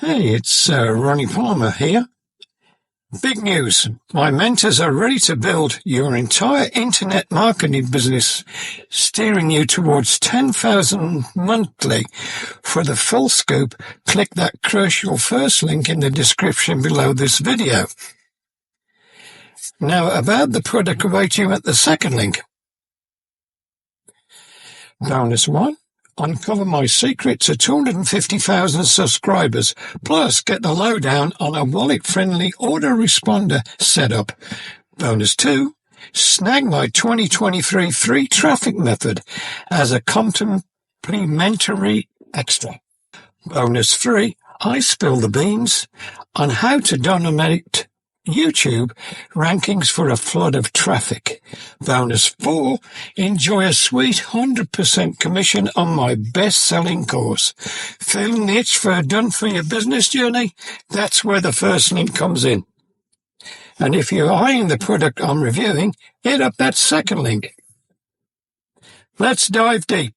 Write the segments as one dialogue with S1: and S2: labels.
S1: Hey, it's Ronnie Palmer here. Big news. My mentors are ready to build your entire internet marketing business, steering you towards 10,000 monthly. For the full scoop, click that crucial first link in the description below this video. Now, about the product awaiting at the second link. Bonus 1. Uncover my secret to 250,000 subscribers, plus get the lowdown on a wallet-friendly autoresponder setup. Bonus 2. Snag my 2023 free traffic method as a complimentary extra. Bonus 3. I spill the beans on how to dominate YouTube rankings for a flood of traffic. Bonus 4, enjoy a sweet 100% commission on my best-selling course. Feeling the itch for a done-for-your business journey? That's where the first link comes in. And if you're eyeing the product I'm reviewing, hit up that second link. Let's dive deep.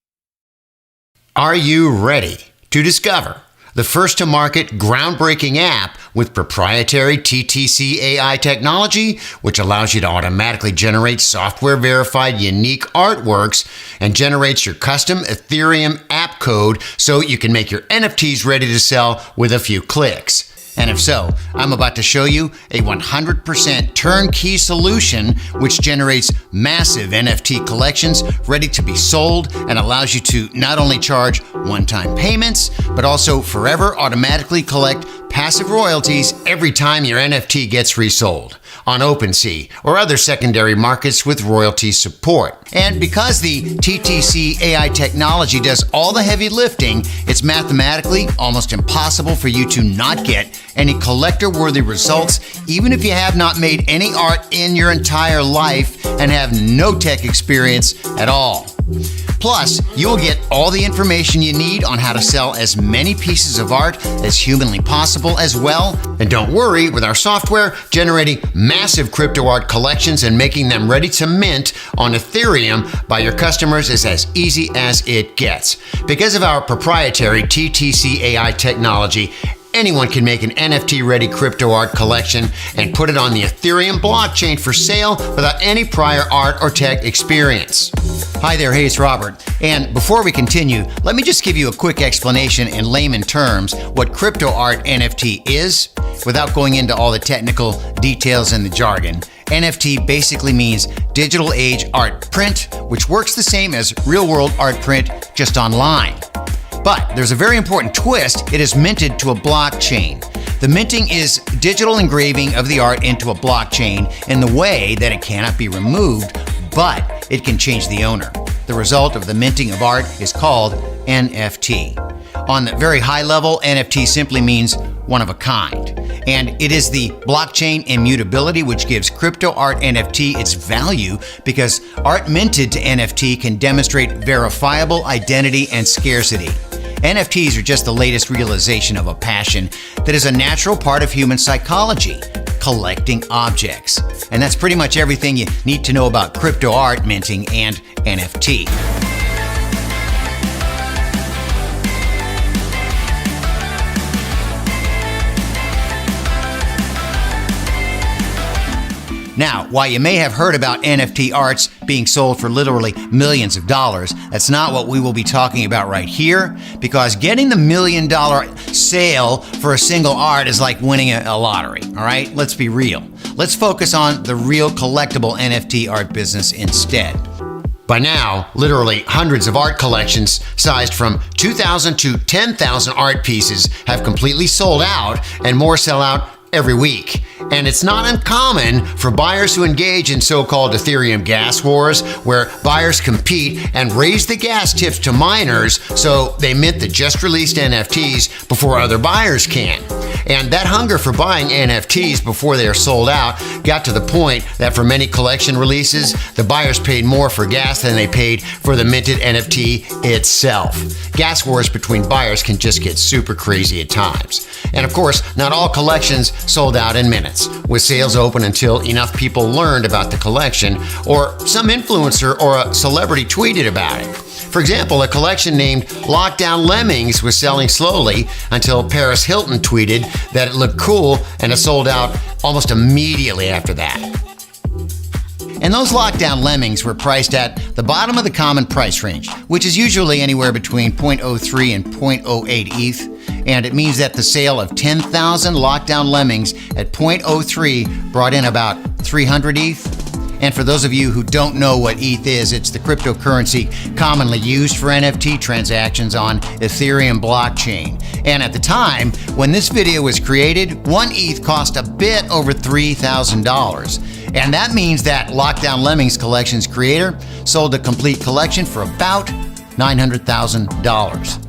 S2: Are you ready to discover the first-to-market groundbreaking app with proprietary TTC AI technology, which allows you to automatically generate software-verified unique artworks and generates your custom Ethereum app code so you can make your NFTs ready to sell with a few clicks? And if so, I'm about to show you a 100% turnkey solution which generates massive NFT collections ready to be sold and allows you to not only charge one-time payments, but also forever automatically collect passive royalties every time your NFT gets resold on OpenSea or other secondary markets with royalty support. And because the TTC AI technology does all the heavy lifting, it's mathematically almost impossible for you to not get any collector-worthy results, even if you have not made any art in your entire life and have no tech experience at all. Plus, you'll get all the information you need on how to sell as many pieces of art as humanly possible as well. And don't worry, with our software, generating massive crypto art collections and making them ready to mint on Ethereum by your customers is as easy as it gets. Because of our proprietary TTC AI technology, anyone can make an NFT-ready crypto art collection and put it on the Ethereum blockchain for sale without any prior art or tech experience. Hi there, hey, it's Robert. And before we continue, let me just give you a quick explanation in layman terms what crypto art NFT is, without going into all the technical details and the jargon. NFT basically means digital age art print, which works the same as real-world art print, just online. But there's a very important twist. It is minted to a blockchain. The minting is digital engraving of the art into a blockchain in the way that it cannot be removed, but it can change the owner. The result of the minting of art is called NFT. On the very high level, NFT simply means one of a kind. And it is the blockchain immutability which gives crypto art NFT its value, because art minted to NFT can demonstrate verifiable identity and scarcity. NFTs are just the latest realization of a passion that is a natural part of human psychology, collecting objects. And that's pretty much everything you need to know about crypto art minting and NFT. Now, while you may have heard about NFT arts being sold for literally millions of dollars, that's not what we will be talking about right here, because getting the $1 million sale for a single art is like winning a lottery, all right? Let's be real. Let's focus on the real collectible NFT art business instead. By now, literally hundreds of art collections sized from 2,000 to 10,000 art pieces have completely sold out, and more sell out every week. And it's not uncommon for buyers who engage in so-called Ethereum gas wars, where buyers compete and raise the gas tips to miners so they mint the just released NFTs before other buyers can. And that hunger for buying NFTs before they are sold out got to the point that for many collection releases, the buyers paid more for gas than they paid for the minted NFT itself. Gas wars between buyers can just get super crazy at times. And of course, not all collections sold out in minutes, with sales open until enough people learned about the collection or some influencer or a celebrity tweeted about it. For example, a collection named Lockdown Lemmings was selling slowly until Paris Hilton tweeted that it looked cool, and it sold out almost immediately after that. And those Lockdown Lemmings were priced at the bottom of the common price range, which is usually anywhere between 0.03 and 0.08 ETH. And it means that the sale of 10,000 Lockdown Lemmings at 0.03 brought in about 300 ETH. And for those of you who don't know what ETH is, it's the cryptocurrency commonly used for NFT transactions on Ethereum blockchain. And at the time, when this video was created, 1 ETH cost a bit over $3,000. And that means that Lockdown Lemmings Collection's creator sold a complete collection for about $900,000.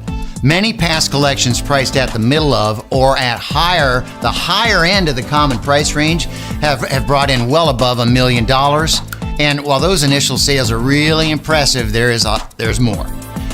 S2: Many past collections priced at the middle of or at the higher end of the common price range have brought in well above $1 million. And while those initial sales are really impressive, there's more.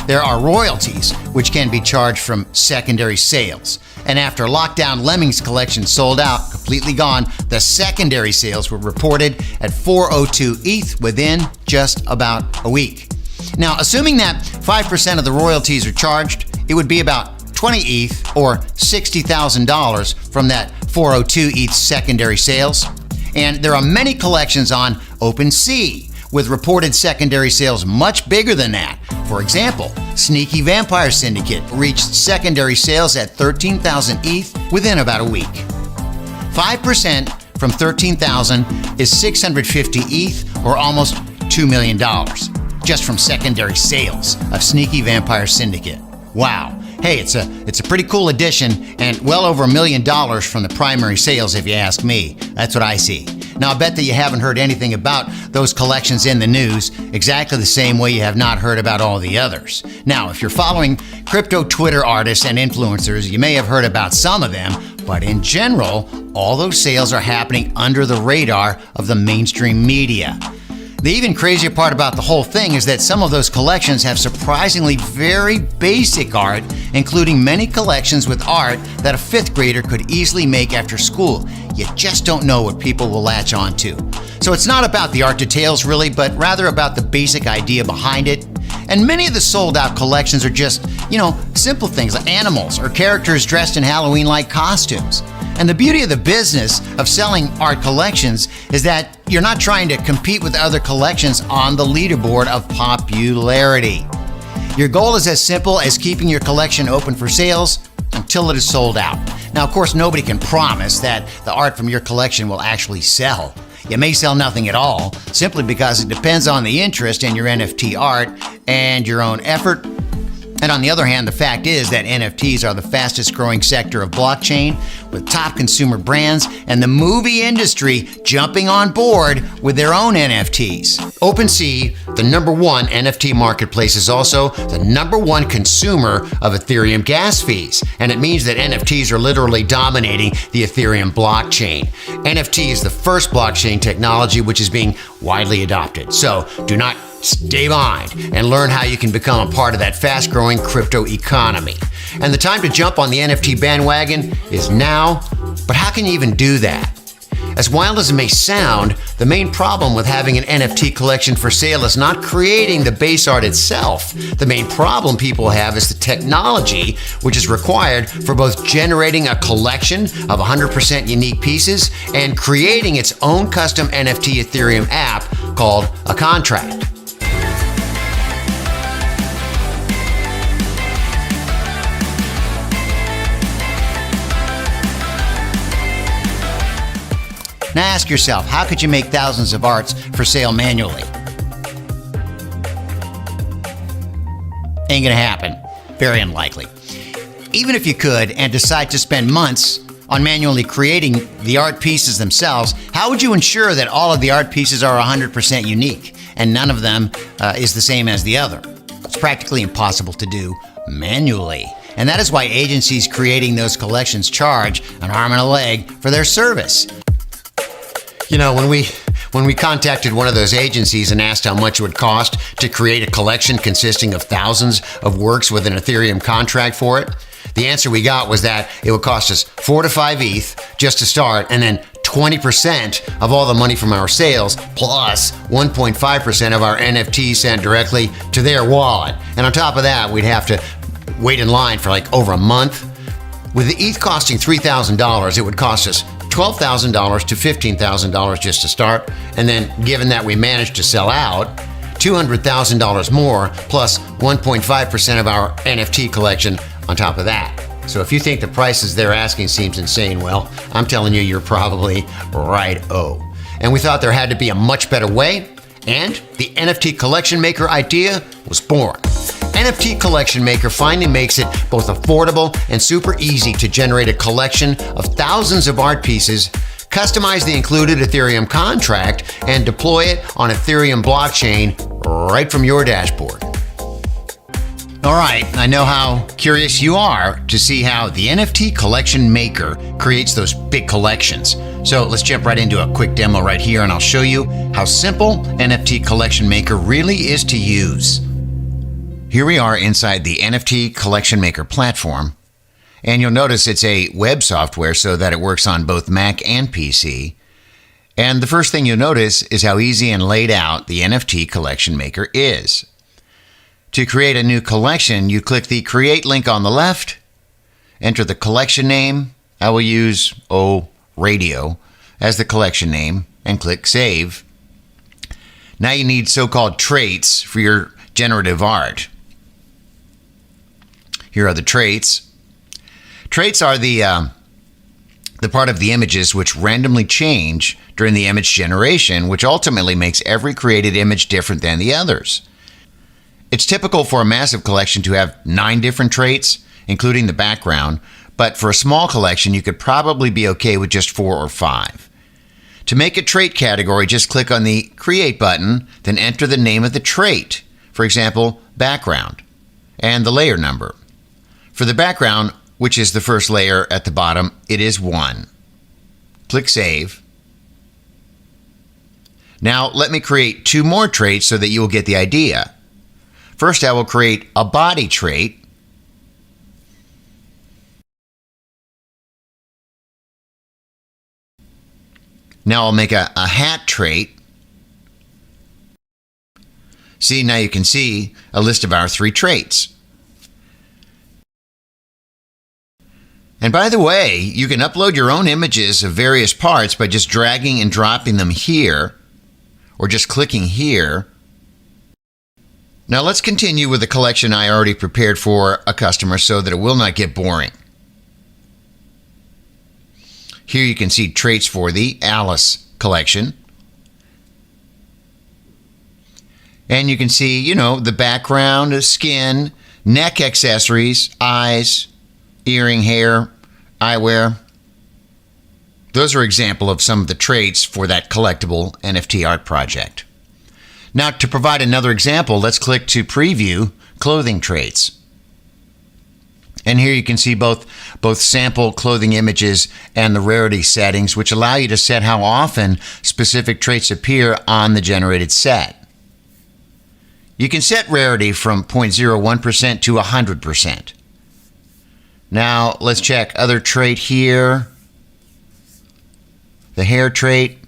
S2: There are royalties, which can be charged from secondary sales. And after Lockdown Lemmings Collection sold out, completely gone, the secondary sales were reported at 402 ETH within just about a week. Now, assuming that 5% of the royalties are charged, it would be about 20 ETH or $60,000 from that 402 ETH secondary sales. And there are many collections on OpenSea with reported secondary sales much bigger than that. For example, Sneaky Vampire Syndicate reached secondary sales at 13,000 ETH within about a week. 5% from 13,000 is 650 ETH or almost $2 million just from secondary sales of Sneaky Vampire Syndicate. Wow. Hey, it's a pretty cool addition and well over $1 million from the primary sales if you ask me. That's what I see. Now, I bet that you haven't heard anything about those collections in the news exactly the same way you have not heard about all the others. Now, if you're following crypto Twitter artists and influencers, you may have heard about some of them, but in general, all those sales are happening under the radar of the mainstream media. The even crazier part about the whole thing is that some of those collections have surprisingly very basic art, including many collections with art that a 5th grader could easily make after school. You just don't know what people will latch on to. So it's not about the art details really, but rather about the basic idea behind it. And many of the sold out collections are just, simple things like animals or characters dressed in Halloween-like costumes. And the beauty of the business of selling art collections is that you're not trying to compete with other collections on the leaderboard of popularity. Your goal is as simple as keeping your collection open for sales until it is sold out. Now, of course, nobody can promise that the art from your collection will actually sell. You may sell nothing at all, simply because it depends on the interest in your NFT art and your own effort. And on the other hand, the fact is that NFTs are the fastest growing sector of blockchain, with top consumer brands and the movie industry jumping on board with their own NFTs. OpenSea, the #1 NFT marketplace, is also the #1 consumer of Ethereum gas fees. And it means that NFTs are literally dominating the Ethereum blockchain. NFT is the first blockchain technology which is being widely adopted. So do not stay behind and learn how you can become a part of that fast-growing crypto economy. And the time to jump on the NFT bandwagon is now, but how can you even do that? As wild as it may sound, the main problem with having an NFT collection for sale is not creating the base art itself. The main problem people have is the technology which is required for both generating a collection of 100% unique pieces and creating its own custom NFT Ethereum app called a contract. Now ask yourself, how could you make thousands of arts for sale manually? Ain't gonna happen. Very unlikely. Even if you could and decide to spend months on manually creating the art pieces themselves, how would you ensure that all of the art pieces are 100% unique and none of them is the same as the other? It's practically impossible to do manually. And that is why agencies creating those collections charge an arm and a leg for their service. When we contacted one of those agencies and asked how much it would cost to create a collection consisting of thousands of works with an Ethereum contract for it, the answer we got was that it would cost us 4 to 5 ETH just to start, and then 20% of all the money from our sales, plus 1.5% of our NFT sent directly to their wallet. And on top of that, we'd have to wait in line for like over a month. With the ETH costing $3,000, it would cost us $12,000 to $15,000 just to start. And then given that we managed to sell out, $200,000 more, plus 1.5% of our NFT collection on top of that. So if you think the prices they're asking seems insane, well, I'm telling you, you're probably right-o. And we thought there had to be a much better way, and the NFT Collection Maker idea was born. NFT Collection Maker finally makes it both affordable and super easy to generate a collection of thousands of art pieces, customize the included Ethereum contract, and deploy it on Ethereum blockchain right from your dashboard. All right, I know how curious you are to see how the NFT Collection Maker creates those big collections. So let's jump right into a quick demo right here, and I'll show you how simple NFT Collection Maker really is to use. Here we are inside the NFT Collection Maker platform, and you'll notice it's a web software so that it works on both Mac and PC. And the first thing you'll notice is how easy and laid out the NFT Collection Maker is. To create a new collection, you click the Create link on the left, enter the collection name. I will use, Radio as the collection name, and click Save. Now you need so-called traits for your generative art. Here are the traits. Traits are the part of the images which randomly change during the image generation, which ultimately makes every created image different than the others. It's typical for a massive collection to have 9 different traits, including the background, but for a small collection, you could probably be okay with just 4 or 5. To make a trait category, just click on the Create button, then enter the name of the trait, for example, background, and the layer number. For the background, which is the first layer at the bottom, it is 1. Click Save. Now let me create 2 more traits so that you will get the idea. First, I will create a body trait. Now I'll make a hat trait. See, now you can see a list of our 3 traits. And by the way, you can upload your own images of various parts by just dragging and dropping them here, or just clicking here. Now let's continue with the collection I already prepared for a customer so that it will not get boring. Here you can see traits for the Alice collection. And you can see, the background, skin, neck accessories, eyes, earring, hair, eyewear. Those are examples of some of the traits for that collectible NFT art project. Now, to provide another example, let's click to preview clothing traits. And here you can see both sample clothing images and the rarity settings, which allow you to set how often specific traits appear on the generated set. You can set rarity from 0.01% to 100%. Now, let's check other trait here, the hair trait.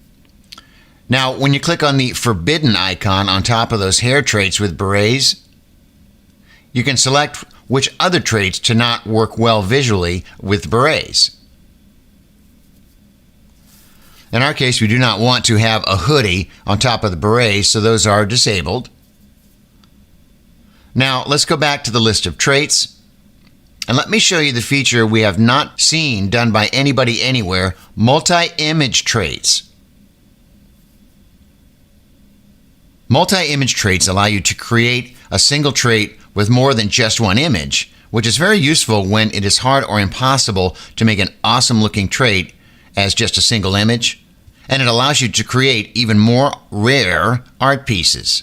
S2: Now, when you click on the forbidden icon on top of those hair traits with berets, you can select which other traits to not work well visually with berets. In our case, we do not want to have a hoodie on top of the berets, so those are disabled. Now, let's go back to the list of traits, and let me show you the feature we have not seen done by anybody anywhere, multi-image traits. Multi-image traits allow you to create a single trait with more than just one image, which is very useful when it is hard or impossible to make an awesome looking trait as just a single image, and it allows you to create even more rare art pieces.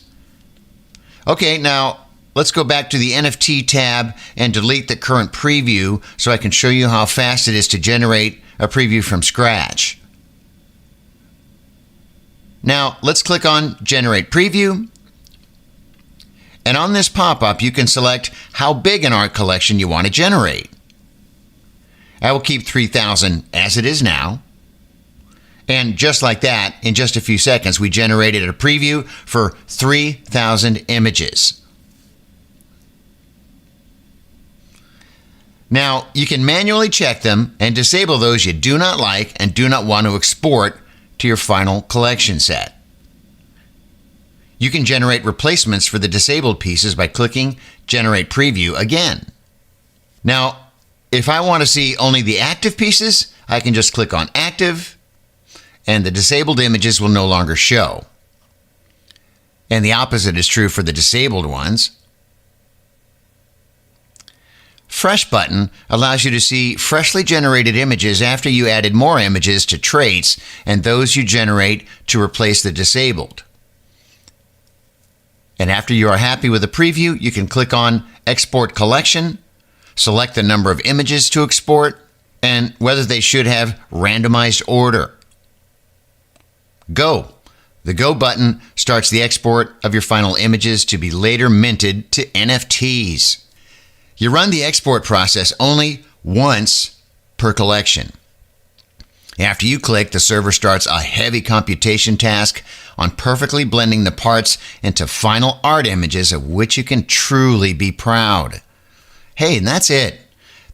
S2: Okay, now let's go back to the NFT tab and delete the current preview so I can show you how fast it is to generate a preview from scratch. Now, let's click on Generate Preview. And on this pop-up, you can select how big an art collection you want to generate. I will keep 3,000 as it is now. And just like that, in just a few seconds, we generated a preview for 3,000 images. Now, you can manually check them and disable those you do not like and do not want to export to your final collection set. You can generate replacements for the disabled pieces by clicking Generate Preview again. Now, if I want to see only the active pieces, I can just click on Active, and the disabled images will no longer show. And the opposite is true for the disabled ones. Fresh button allows you to see freshly generated images after you added more images to traits and those you generate to replace the disabled. And after you are happy with the preview, you can click on Export Collection, select the number of images to export, and whether they should have randomized order. Go. The Go button starts the export of your final images to be later minted to NFTs. You run the export process only once per collection. After you click, the server starts a heavy computation task on perfectly blending the parts into final art images of which you can truly be proud. Hey, and that's it.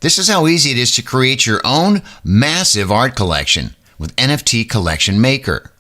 S2: This is how easy it is to create your own massive art collection with NFT Collection Maker.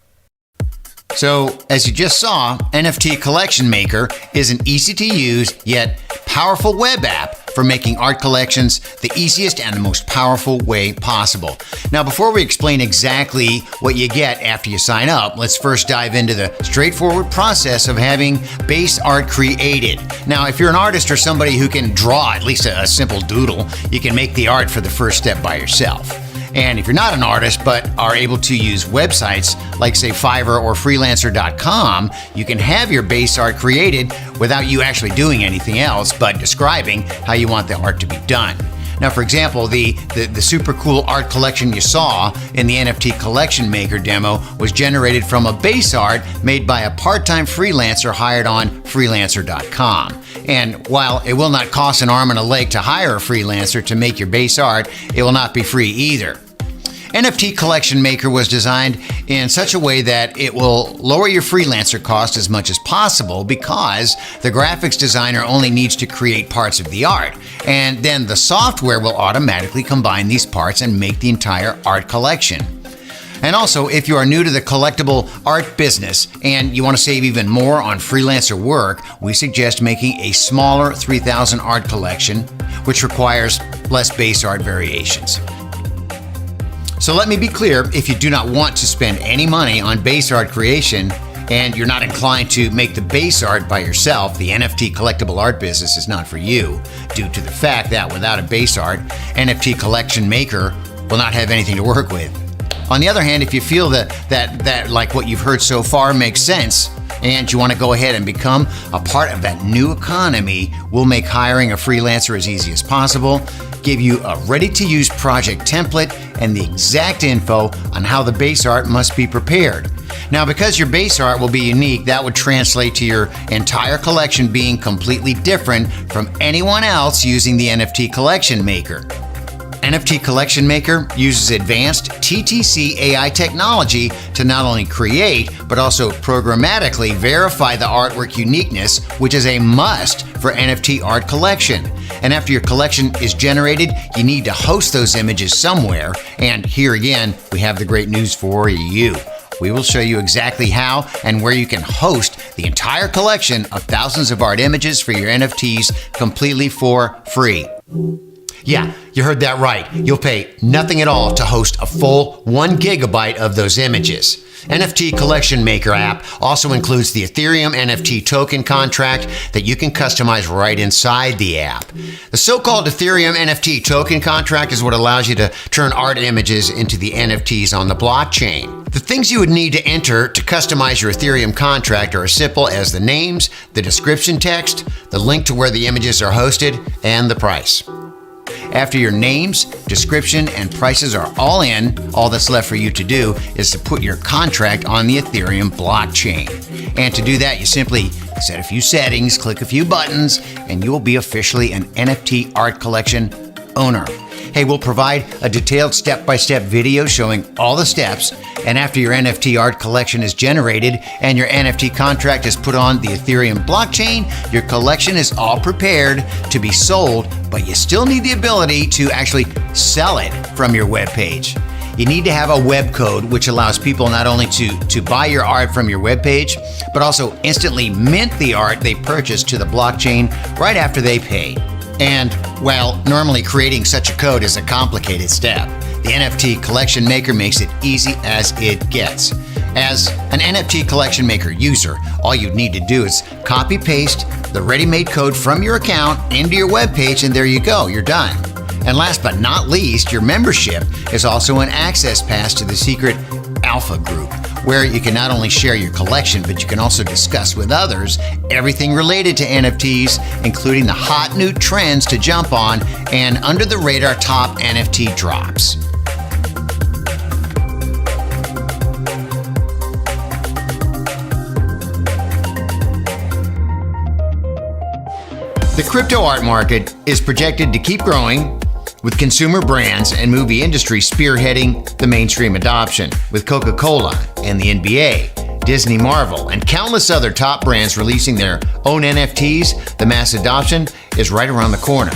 S2: So, as you just saw, NFT Collection Maker is an easy-to-use yet powerful web app for making art collections the easiest and the most powerful way possible. Now, before we explain exactly what you get after you sign up, let's first dive into the straightforward process of having base art created. Now, if you're an artist or somebody who can draw at least a simple doodle, you can make the art for the first step by yourself. And if you're not an artist but are able to use websites like, say, Fiverr or freelancer.com, you can have your base art created without you actually doing anything else but describing how you want the art to be done. Now, for example, the super cool art collection you saw in the NFT Collection Maker demo was generated from a base art made by a part-time freelancer hired on freelancer.com. And while it will not cost an arm and a leg to hire a freelancer to make your base art, it will not be free either. NFT Collection Maker was designed in such a way that it will lower your freelancer cost as much as possible because the graphics designer only needs to create parts of the art, and then the software will automatically combine these parts and make the entire art collection. And also, if you are new to the collectible art business and you want to save even more on freelancer work, we suggest making a smaller 3,000 art collection, which requires less base art variations. So let me be clear, if you do not want to spend any money on base art creation and you're not inclined to make the base art by yourself, the NFT collectible art business is not for you, due to the fact that without a base art, NFT Collection Maker will not have anything to work with. On the other hand, if you feel that like what you've heard so far makes sense, and you want to go ahead and become a part of that new economy, we'll make hiring a freelancer as easy as possible, give you a ready-to-use project template, and the exact info on how the base art must be prepared. Now, because your base art will be unique, that would translate to your entire collection being completely different from anyone else using the NFT Collection Maker. NFT Collection Maker uses advanced TTC AI technology to not only create, but also programmatically verify the artwork uniqueness, which is a must for NFT art collection. And after your collection is generated, you need to host those images somewhere. And here again, we have the great news for you. We will show you exactly how and where you can host the entire collection of thousands of art images for your NFTs completely for free. Yeah, you heard that right. You'll pay nothing at all to host a full 1 gigabyte of those images. NFT Collection Maker app also includes the Ethereum NFT token contract that you can customize right inside the app. The so-called Ethereum NFT token contract is what allows you to turn art images into the NFTs on the blockchain. The things you would need to enter to customize your Ethereum contract are as simple as the names, the description text, the link to where the images are hosted, and the price. After your names, description, and prices are all in, all that's left for you to do is to put your contract on the Ethereum blockchain. And to do that, you simply set a few settings, click a few buttons, and you will be officially an NFT art collection owner. Hey, Hey, we'll provide a detailed step-by-step video showing all the steps, and after your NFT art collection is generated and your NFT contract is put on the Ethereum blockchain, your collection is all prepared to be sold, but you still need the ability to actually sell it from your webpage. You need to have a web code which allows people not only to buy your art from your webpage, but also instantly mint the art they purchased to the blockchain right after they pay. And, well, normally creating such a code is a complicated step. The NFT Collection Maker makes it easy as it gets. As an NFT Collection Maker user, all you need to do is copy-paste the ready-made code from your account into your webpage, and there you go, you're done. And last but not least, your membership is also an access pass to the secret alpha group, where you can not only share your collection, but you can also discuss with others everything related to NFTs, including the hot new trends to jump on and under the radar top NFT drops. The crypto art market is projected to keep growing, with consumer brands and movie industry spearheading the mainstream adoption, with Coca-Cola and the NBA, Disney, Marvel, and countless other top brands releasing their own NFTs. The mass adoption is right around the corner.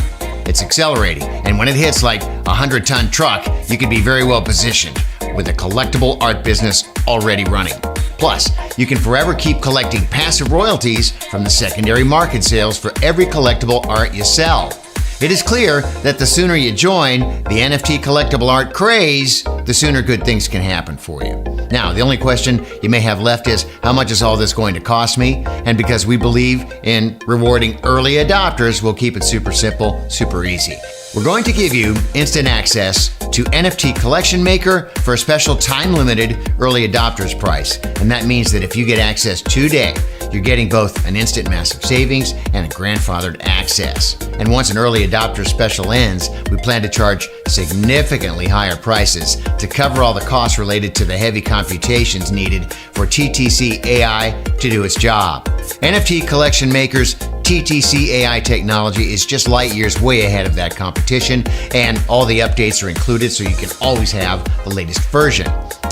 S2: It's accelerating, and when it hits like a 100-ton truck, you can be very well positioned with a collectible art business already running. Plus, you can forever keep collecting passive royalties from the secondary market sales for every collectible art you sell. It is clear that the sooner you join the NFT collectible art craze, the sooner good things can happen for you. Now, the only question you may have left is, how much is all this going to cost me? And because we believe in rewarding early adopters, we'll keep it super simple, super easy. We're going to give you instant access to NFT Collection Maker for a special time-limited early adopters price. And that means that if you get access today, you're getting both an instant massive savings and a grandfathered access. And once an early adopter special ends, we plan to charge significantly higher prices to cover all the costs related to the heavy computations needed for TTC AI to do its job. NFT Collection Maker's TTC AI technology is just light years way ahead of that competition, and all the updates are included so you can always have the latest version.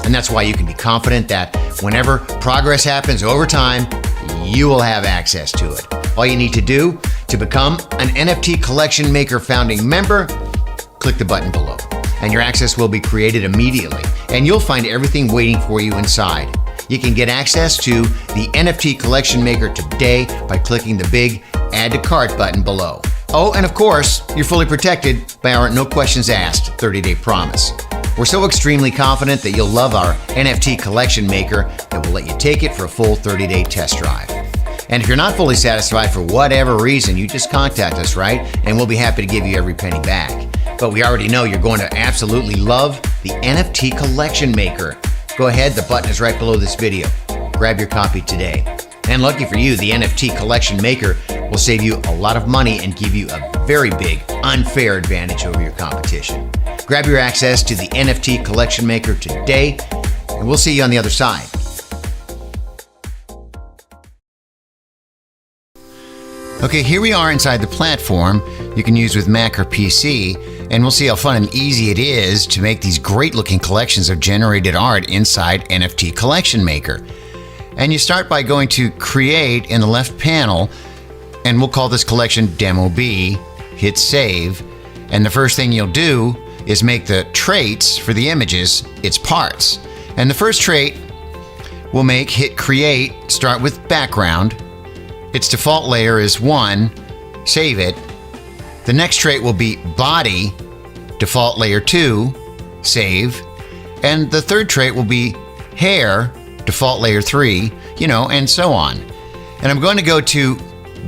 S2: And that's why you can be confident that whenever progress happens over time, you will have access to it. All you need to do to become an NFT Collection Maker founding member, click the button below, and your access will be created immediately, and you'll find everything waiting for you inside. You can get access to the NFT Collection Maker today by clicking the big Add to Cart button below. Oh, and of course, you're fully protected by our no questions asked 30-day promise. We're so extremely confident that you'll love our NFT Collection Maker that we'll let you take it for a full 30-day test drive. And if you're not fully satisfied for whatever reason, you just contact us, right? And we'll be happy to give you every penny back. But we already know you're going to absolutely love the NFT Collection Maker. Go ahead, the button is right below this video. Grab your copy today. And lucky for you, the NFT Collection Maker will save you a lot of money and give you a very big, unfair advantage over your competition. Grab your access to the NFT Collection Maker today, and we'll see you on the other side. Okay, here we are inside the platform you can use with Mac or PC, and we'll see how fun and easy it is to make these great looking collections of generated art inside NFT Collection Maker. And you start by going to Create in the left panel, and we'll call this collection Demo B, hit Save, and the first thing you'll do is make the traits for the images its parts. And the first trait we'll make, hit Create, start with Background. Its default layer is 1, save it. The next trait will be Body, default layer 2, save. And the third trait will be Hair, default layer 3, and so on. And I'm going to go to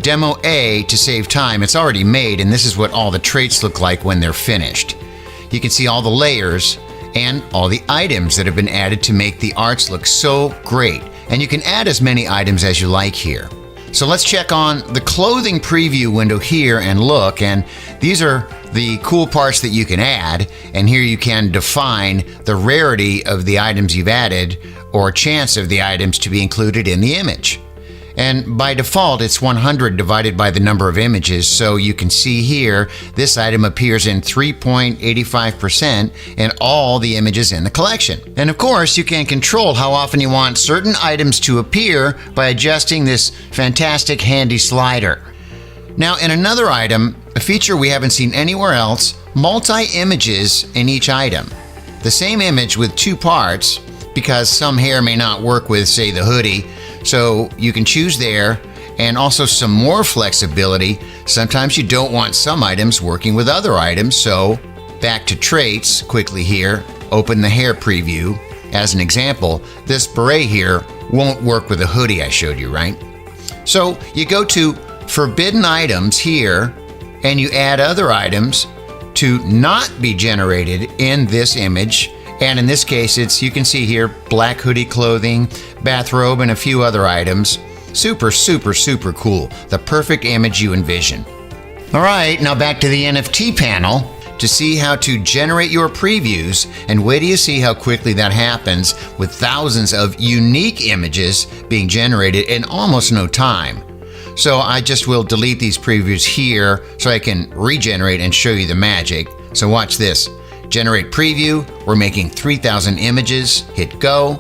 S2: Demo A to save time. It's already made, and this is what all the traits look like when they're finished. You can see all the layers and all the items that have been added to make the arts look so great. And you can add as many items as you like here. So let's check on the clothing preview window here and look, and these are the cool parts that you can add, and here you can define the rarity of the items you've added or chance of the items to be included in the image. And by default, it's 100 divided by the number of images. So you can see here, this item appears in 3.85% in all the images in the collection. And of course, you can control how often you want certain items to appear by adjusting this fantastic handy slider. Now, in another item, a feature we haven't seen anywhere else, multi-images in each item. The same image with two parts, because some hair may not work with, say, the hoodie, so you can choose there, and also some more flexibility. Sometimes you don't want some items working with other items, so back to traits quickly here, open the hair preview. As an example, this beret here won't work with the hoodie I showed you, right? So you go to forbidden items here, and you add other items to not be generated in this image. And in this case, it's, you can see here, black hoodie clothing, bathrobe, and a few other items. Super, super, super cool. The perfect image you envision. All right, now back to the NFT panel to see how to generate your previews, and wait till you see how quickly that happens with thousands of unique images being generated in almost no time. So I just will delete these previews here so I can regenerate and show you the magic. So watch this. Generate preview. We're making 3,000 images. Hit go.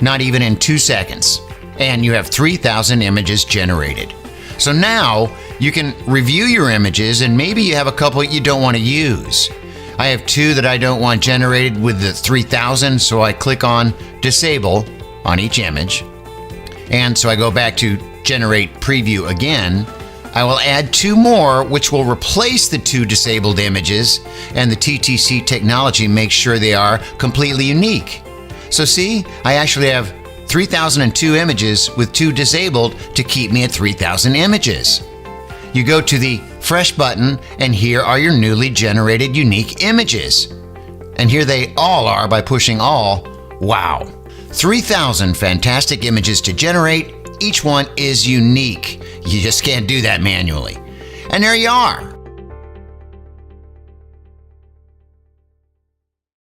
S2: Not even in 2 seconds. And you have 3,000 images generated. So now you can review your images, and maybe you have a couple you don't want to use. I have 2 that I don't want generated with the 3,000, so I click on disable on each image. And so I go back to generate preview again. I will add 2 more, which will replace the 2 disabled images, and the TTC technology makes sure they are completely unique. So see, I actually have 3,002 images with 2 disabled to keep me at 3,000 images. You go to the Fresh button, and here are your newly generated unique images. And here they all are by pushing all. Wow! 3,000 fantastic images to generate. Each one is unique. You just can't do that manually. And there you are.